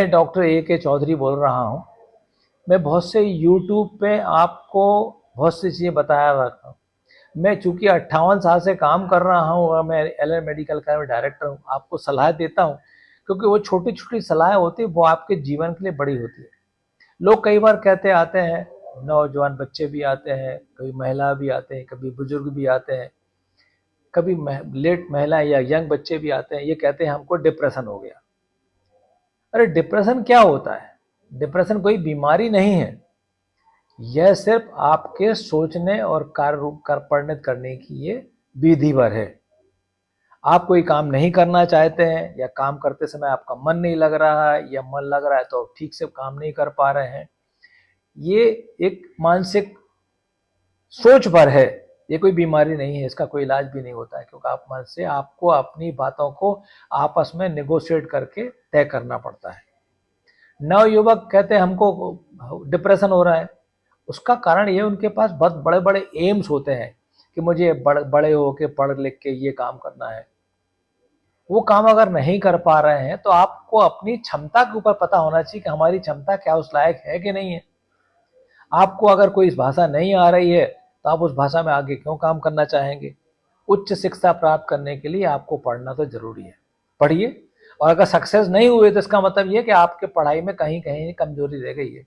मैं doctor A.K. Chaudhary बोल रहा हूँ। मैं बहुत से यूट्यूब पे आपको बहुत सी चीज़ें बताया रहा हूँ। मैं चूँकि 58 साल से काम कर रहा हूँ और मैं एलएन मेडिकल का डायरेक्टर हूँ, आपको सलाह देता हूँ क्योंकि वो छोटी-छोटी सलाहें होती हैं, वो आपके जीवन के लिए बड़ी होती है। लोग कई बार कहते आते हैं, नौजवान बच्चे भी आते हैं, कभी महिला भी आते हैं, कभी बुजुर्ग भी आते हैं, कभी लेट महिला या यंग बच्चे भी आते हैं, ये कहते हैं हमको डिप्रेशन हो गया। अरे डिप्रेशन क्या होता है? डिप्रेशन कोई बीमारी नहीं है। यह सिर्फ आपके सोचने और कार्य कर परिणत करने की ये विधि भर है। आप कोई काम नहीं करना चाहते हैं या काम करते समय आपका मन नहीं लग रहा है या मन लग रहा है तो ठीक से काम नहीं कर पा रहे हैं। ये एक मानसिक सोच भर है। ये कोई बीमारी नहीं है, इसका कोई इलाज भी नहीं होता है क्योंकि आप मन से आपको अपनी बातों को आपस में नेगोशिएट करके तय करना पड़ता है। नवयुवक कहते हैं हमको डिप्रेशन हो रहा है, उसका कारण ये उनके पास बहुत बड़े बड़े एम्स होते हैं कि मुझे बड़े होके पढ़ लिख के ये काम करना है। वो काम अगर नहीं कर पा रहे हैं तो आपको अपनी क्षमता के ऊपर पता होना चाहिए कि हमारी क्षमता क्या उस लायक है कि नहीं है। आपको अगर कोई भाषा नहीं आ रही है तो आप उस भाषा में आगे क्यों काम करना चाहेंगे। उच्च शिक्षा प्राप्त करने के लिए आपको पढ़ना तो जरूरी है, पढ़िए। और अगर सक्सेस नहीं हुए तो इसका मतलब ये कि आपके पढ़ाई में कहीं कहीं कमजोरी रह गई है।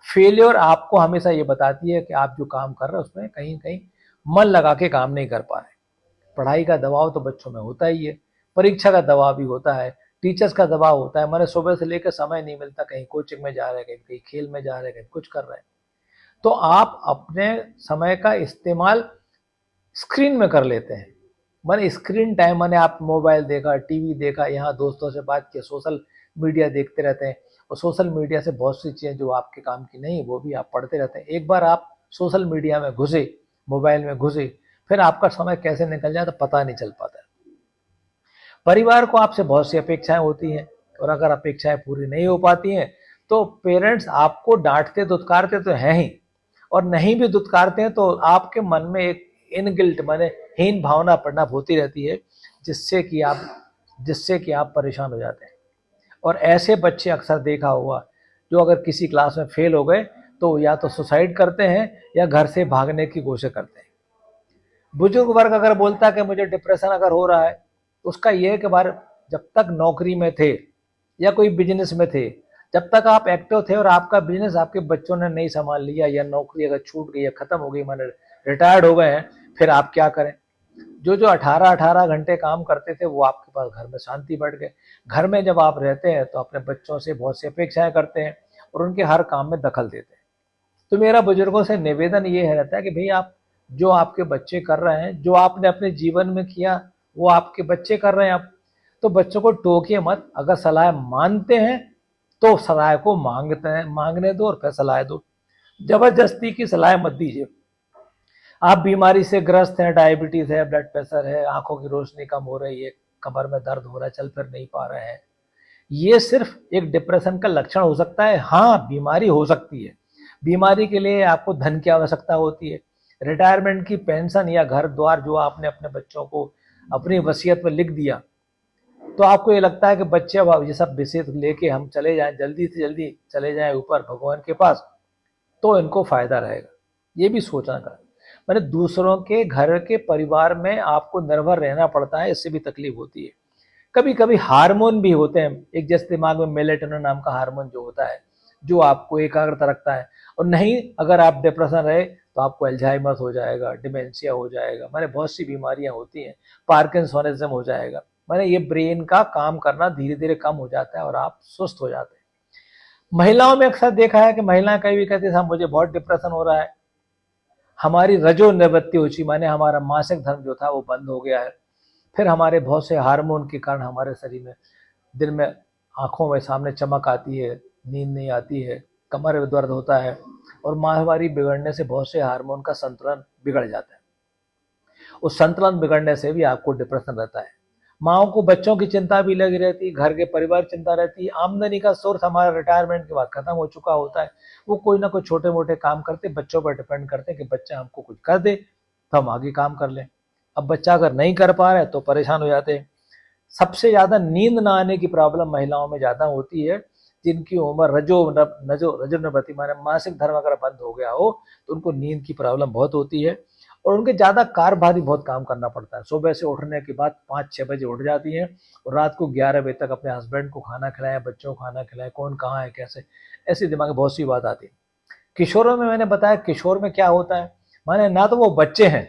फेलियर आपको हमेशा ये बताती है कि आप जो काम कर रहे हैं उसमें कहीं कहीं मन लगा के काम नहीं कर पा रहे। पढ़ाई का दबाव तो बच्चों में होता ही है, परीक्षा का दबाव भी होता है, टीचर्स का दबाव होता है। मैंने सुबह से लेकर समय नहीं मिलता, कहीं कोचिंग में जा रहे हैं, कहीं खेल में जा रहे हैं, कहीं कुछ कर रहे हैं। तो आप अपने समय का इस्तेमाल स्क्रीन में कर लेते हैं। मैंने स्क्रीन टाइम मैंने आप मोबाइल देखा, टीवी देखा, यहाँ दोस्तों से बात की, सोशल मीडिया देखते रहते हैं और सोशल मीडिया से बहुत सी चीज़ें जो आपके काम की नहीं वो भी आप पढ़ते रहते हैं। एक बार आप सोशल मीडिया में घुसे, मोबाइल में घुसे, फिर आपका समय कैसे निकल जाए तो पता नहीं चल पाता है। परिवार को आपसे बहुत सी अपेक्षाएं होती हैं और अगर अपेक्षाएं पूरी नहीं हो पाती हैं तो पेरेंट्स आपको डांटते दुत्कारते तो हैं ही, और नहीं भी दुत्कारते हैं तो आपके मन में एक इनगिल्ट माने हीन भावना पड़ना होती रहती है, जिससे कि आप परेशान हो जाते हैं। और ऐसे बच्चे अक्सर देखा होगा जो अगर किसी क्लास में फेल हो गए तो या तो सुसाइड करते हैं या घर से भागने की कोशिश करते हैं। बुजुर्ग वर्ग अगर बोलता है कि मुझे डिप्रेशन अगर हो रहा है, उसका यह है कि बार जब तक नौकरी में थे या कोई बिजनेस में थे, जब तक आप एक्टिव थे और आपका बिजनेस आपके बच्चों ने नहीं संभाल लिया या नौकरी अगर छूट गई या खत्म हो गई, माने रिटायर्ड हो गए हैं, फिर आप क्या करें। जो जो 18-18 घंटे काम करते थे वो आपके पास घर में शांति बढ़ गए। घर में जब आप रहते हैं तो अपने बच्चों से बहुत सी अपेक्षाएं करते हैं और उनके हर काम में दखल देते हैं। तो मेरा बुजुर्गों से निवेदन ये है रहता है कि भाई आप जो आपके बच्चे कर रहे हैं, जो आपने अपने जीवन में किया वो आपके बच्चे कर रहे हैं। आप तो बच्चों को टोकिए मत, अगर सलाह मानते हैं तो सलाह को मांगने दो और फिर सलाह दो, जबरदस्ती की सलाह मत दीजिए। आप बीमारी से ग्रस्त हैं, डायबिटीज है, ब्लड प्रेशर है, आंखों की रोशनी कम हो रही है, कमर में दर्द हो रहा है, चल फिर नहीं पा रहे हैं, ये सिर्फ एक डिप्रेशन का लक्षण हो सकता है। हाँ, बीमारी हो सकती है। बीमारी के लिए आपको धन की आवश्यकता होती है। रिटायरमेंट की पेंशन या घर द्वार जो आपने अपने बच्चों को अपनी वसीयत में लिख दिया, तो आपको ये लगता है कि बच्चे अब ये सब वसीयत लेके हम चले जाएं, जल्दी से जल्दी चले जाएं ऊपर भगवान के पास, तो इनको फायदा रहेगा। ये भी सोचना का मैंने दूसरों के घर के परिवार में आपको निर्भर रहना पड़ता है, इससे भी तकलीफ होती है। कभी कभी हार्मोन भी होते हैं, एक जैसे दिमाग में मेलेटोनिन नाम का हार्मोन जो होता है जो आपको एकाग्रता रखता है। और नहीं, अगर आप डिप्रेशन रहे तो आपको अल्जाइमर हो जाएगा, डिमेंशिया हो जाएगा, मैंने बहुत सी बीमारियां होती हैं, पार्किंसोनिज्म हो जाएगा। मैंने ये ब्रेन का काम करना धीरे धीरे कम हो जाता है और आप सुस्त हो जाते हैं। महिलाओं में अक्सर देखा है कि महिलाएं कभी भी कहती है मुझे बहुत डिप्रेशन हो रहा है, हमारी रजो निवृत्ति हो चुकी, माने हमारा मासिक धर्म जो था वो बंद हो गया है। फिर हमारे बहुत से हार्मोन के कारण हमारे शरीर में दिन में आंखों में सामने चमक आती है, नींद नहीं आती है, कमर में दर्द होता है और माहवारी बिगड़ने से बहुत से हार्मोन का संतुलन बिगड़ जाता है। उस संतुलन बिगड़ने से भी आपको डिप्रेशन रहता है। माओ को बच्चों की चिंता भी लगी रहती है, घर के परिवार चिंता रहती है, आमदनी का सोर्स हमारा रिटायरमेंट के बाद खत्म हो चुका होता है। वो कोई ना कोई छोटे मोटे काम करते, बच्चों पर डिपेंड करते कि बच्चा हमको कुछ कर दे तो हम आगे काम कर लें। अब बच्चा अगर नहीं कर पा रहा है तो परेशान हो जाते हैं। सबसे ज्यादा नींद ना आने की प्रॉब्लम महिलाओं में ज्यादा होती है, जिनकी उम्र रजोनिवृत्ति माने मासिक धर्म अगर बंद हो गया हो तो उनको नींद की प्रॉब्लम बहुत होती है और उनके ज़्यादा कार्यभारी बहुत काम करना पड़ता है। सुबह से उठने के बाद 5-6 बजे उठ जाती हैं और रात को 11 बजे तक अपने हस्बैंड को खाना खिलाएं, बच्चों को खाना खिलाएं, कौन कहाँ है कैसे, ऐसी दिमाग में बहुत सी बात आती है। किशोरों में मैंने बताया किशोर में क्या होता है, माने ना तो वो बच्चे हैं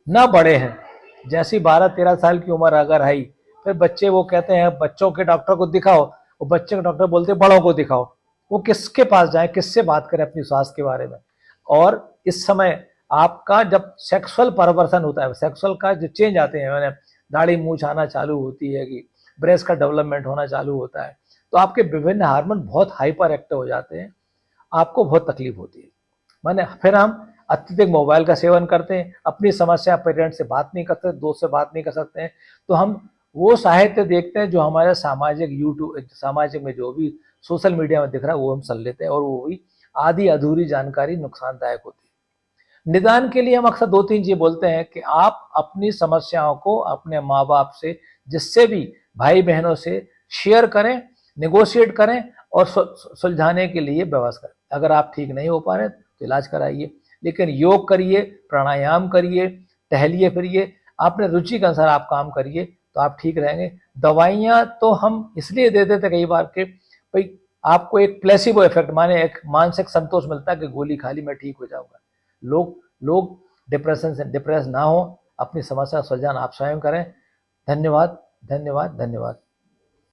ना बड़े हैं। जैसी 12-13 साल की उम्र अगर आई फिर बच्चे वो कहते हैं बच्चों के डॉक्टर को दिखाओ, वो बच्चे के डॉक्टर बोलते हैं बड़ों को दिखाओ। वो किसके पास जाए, किससे बात करें अपनी स्वास्थ्य के बारे में। और इस समय आपका जब सेक्सुअल परवर्सन होता है, सेक्सुअल का जो चेंज आते हैं, मैंने दाढ़ी मूछ आना चालू होती है कि ब्रेस्ट का डेवलपमेंट होना चालू होता है, तो आपके विभिन्न हार्मोन बहुत हाइपर एक्टिव हो जाते हैं, आपको बहुत तकलीफ होती है। माने फिर हम अत्यधिक मोबाइल का सेवन करते हैं, अपनी समस्या पेरेंट्स से बात नहीं करते, दोस्त से बात नहीं कर सकते हैं, तो हम वो साहित्य देखते हैं जो हमारे सामाजिक में जो भी सोशल मीडिया में दिख रहा है वो हम सुन लेते हैं और वो भी आधी अधूरी जानकारी नुकसानदायक होती है। निदान के लिए हम अक्सर 2-3 चीज बोलते हैं कि आप अपनी समस्याओं को अपने माँ बाप से, जिससे भी भाई बहनों से शेयर करें, नेगोशिएट करें और सुलझाने के लिए व्यवस्था करें। अगर आप ठीक नहीं हो पा रहे तो इलाज कराइए, लेकिन योग करिए, प्राणायाम करिए, टहलिए फिरिए, अपने रुचि के अनुसार आप काम करिए तो आप ठीक रहेंगे। दवाइयाँ तो हम इसलिए दे देते कई बार के भाई आपको एक प्लेसिबो इफेक्ट, माने एक मानसिक संतोष मिलता है कि गोली खा ली मैं ठीक हो जाऊंगा। लोग लोग डिप्रेशन से डिप्रेस ना हो, अपनी समस्या सुलझाना आप स्वयं करें। धन्यवाद, धन्यवाद, धन्यवाद।